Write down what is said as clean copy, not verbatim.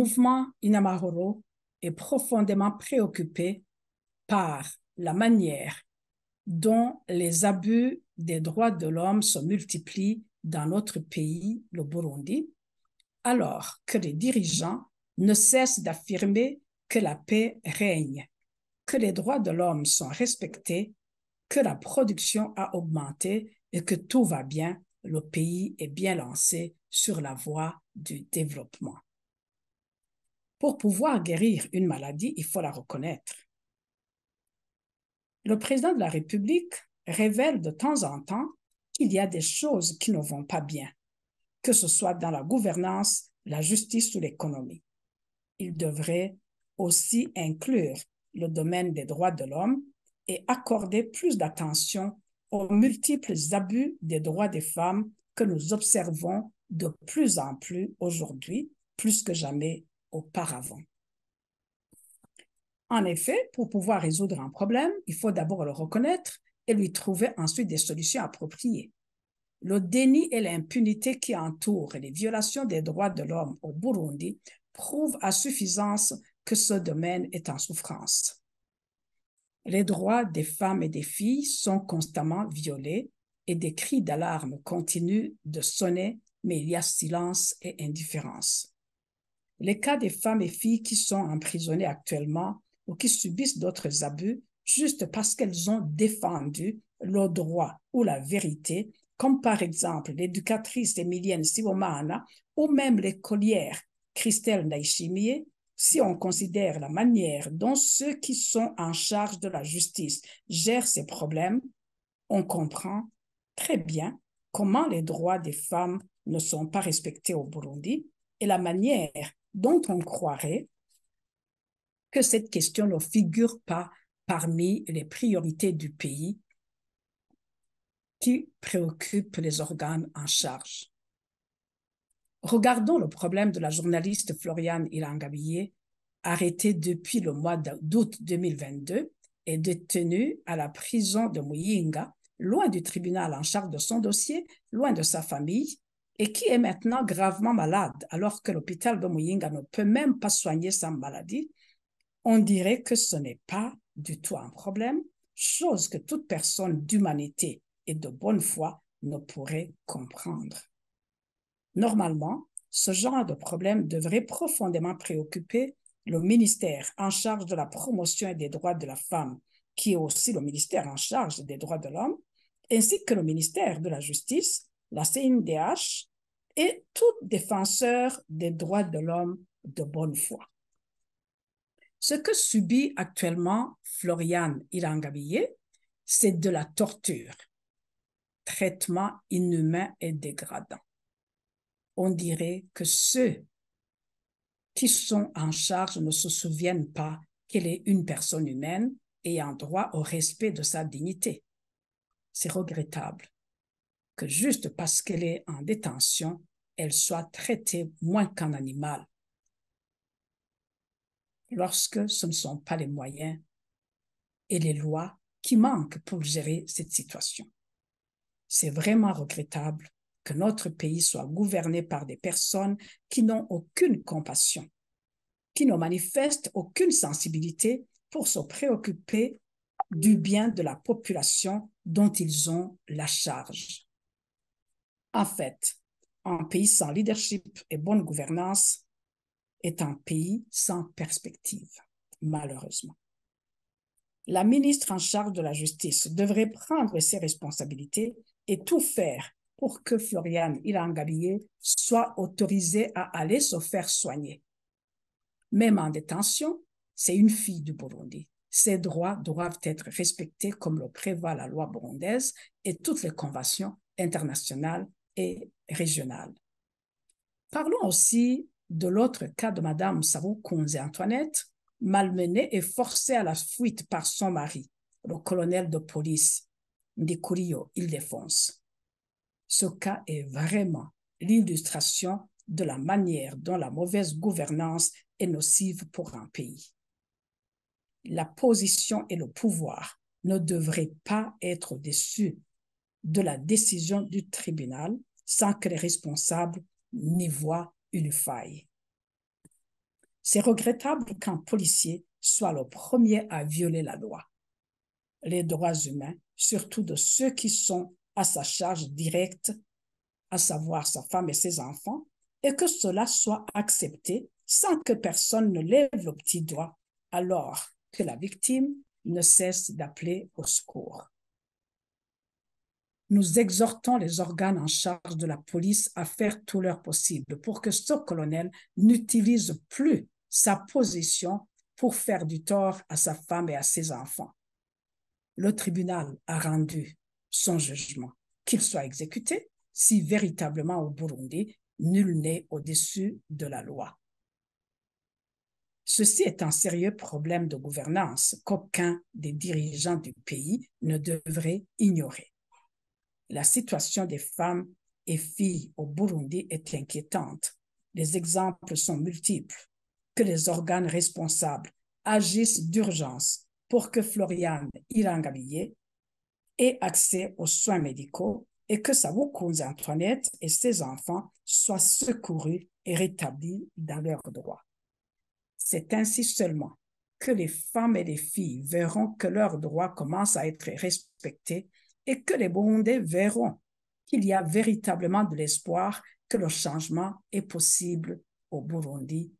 mouvement Inamahoro est profondément préoccupé par la manière dont les abus des droits de l'homme se multiplient dans notre pays, le Burundi, alors que les dirigeants ne cessent d'affirmer que la paix règne, que les droits de l'homme sont respectés, que la production a augmenté et que tout va bien, le pays est bien lancé sur la voie du développement. Pour pouvoir guérir une maladie, il faut la reconnaître. Le président de la République révèle de temps en temps qu'il y a des choses qui ne vont pas bien, que ce soit dans la gouvernance, la justice ou l'économie. Il devrait aussi inclure le domaine des droits de l'homme et accorder plus d'attention aux multiples abus des droits des femmes que nous observons de plus en plus aujourd'hui, plus que jamais auparavant. En effet, pour pouvoir résoudre un problème, il faut d'abord le reconnaître et lui trouver ensuite des solutions appropriées. Le déni et l'impunité qui entourent les violations des droits de l'homme au Burundi prouvent à suffisance que ce domaine est en souffrance. Les droits des femmes et des filles sont constamment violés et des cris d'alarme continuent de sonner, mais il y a silence et indifférence. Les cas des femmes et filles qui sont emprisonnées actuellement ou qui subissent d'autres abus juste parce qu'elles ont défendu le droit ou la vérité, comme par exemple l'éducatrice Emilienne Sibomana ou même l'écolière Christelle Ndaïchimier, si on considère la manière dont ceux qui sont en charge de la justice gèrent ces problèmes, on comprend très bien comment les droits des femmes ne sont pas respectés au Burundi et la manière dont on croirait que cette question ne figure pas parmi les priorités du pays qui préoccupent les organes en charge. Regardons le problème de la journaliste Floriane Irangabiye, arrêtée depuis le mois d'août 2022 et détenue à la prison de Muyinga, loin du tribunal en charge de son dossier, loin de sa famille, et qui est maintenant gravement malade alors que l'hôpital de Muyinga ne peut même pas soigner sa maladie. On dirait que ce n'est pas du tout un problème, chose que toute personne d'humanité et de bonne foi ne pourrait comprendre. Normalement, ce genre de problème devrait profondément préoccuper le ministère en charge de la promotion et des droits de la femme, qui est aussi le ministère en charge des droits de l'homme, ainsi que le ministère de la Justice, la CNDH et tout défenseur des droits de l'homme de bonne foi. Ce que subit actuellement Floriane Irangabiye, c'est de la torture, traitement inhumain et dégradant. On dirait que ceux qui sont en charge ne se souviennent pas qu'elle est une personne humaine ayant droit au respect de sa dignité. C'est regrettable que juste parce qu'elle est en détention, elle soit traitée moins qu'un animal, lorsque ce ne sont pas les moyens et les lois qui manquent pour gérer cette situation. C'est vraiment regrettable que notre pays soit gouverné par des personnes qui n'ont aucune compassion, qui ne manifestent aucune sensibilité pour se préoccuper du bien de la population dont ils ont la charge. En fait, un pays sans leadership et bonne gouvernance est un pays sans perspective, malheureusement. La ministre en charge de la justice devrait prendre ses responsabilités et tout faire pour que Floriane Irangabiye soit autorisée à aller se faire soigner. Même en détention, c'est une fille du Burundi. Ses droits doivent être respectés comme le prévoit la loi burundaise et toutes les conventions internationales et régionales. Parlons aussi de l'autre cas de Mme Savou Kunze Antoinette, malmenée et forcée à la fuite par son mari, le colonel de police Ndikurio Ildefonse. Ce cas est vraiment l'illustration de la manière dont la mauvaise gouvernance est nocive pour un pays. La position et le pouvoir ne devraient pas être au-dessus de la décision du tribunal sans que les responsables n'y voient une faille. C'est regrettable qu'un policier soit le premier à violer la loi, les droits humains, surtout de ceux qui sont à sa charge directe, à savoir sa femme et ses enfants, et que cela soit accepté sans que personne ne lève le petit doigt, alors que la victime ne cesse d'appeler au secours. Nous exhortons les organes en charge de la police à faire tout leur possible pour que ce colonel n'utilise plus sa position pour faire du tort à sa femme et à ses enfants. Le tribunal a rendu son jugement, qu'il soit exécuté si véritablement au Burundi, nul n'est au-dessus de la loi. Ceci est un sérieux problème de gouvernance qu'aucun des dirigeants du pays ne devrait ignorer. La situation des femmes et filles au Burundi est inquiétante. Les exemples sont multiples. Que les organes responsables agissent d'urgence pour que Floriane Irangabiye ait accès aux soins médicaux et que Savukunze Antoinette et ses enfants soient secourus et rétablis dans leurs droits. C'est ainsi seulement que les femmes et les filles verront que leurs droits commencent à être respectés et que les Burundais verront qu'il y a véritablement de l'espoir que le changement est possible au Burundi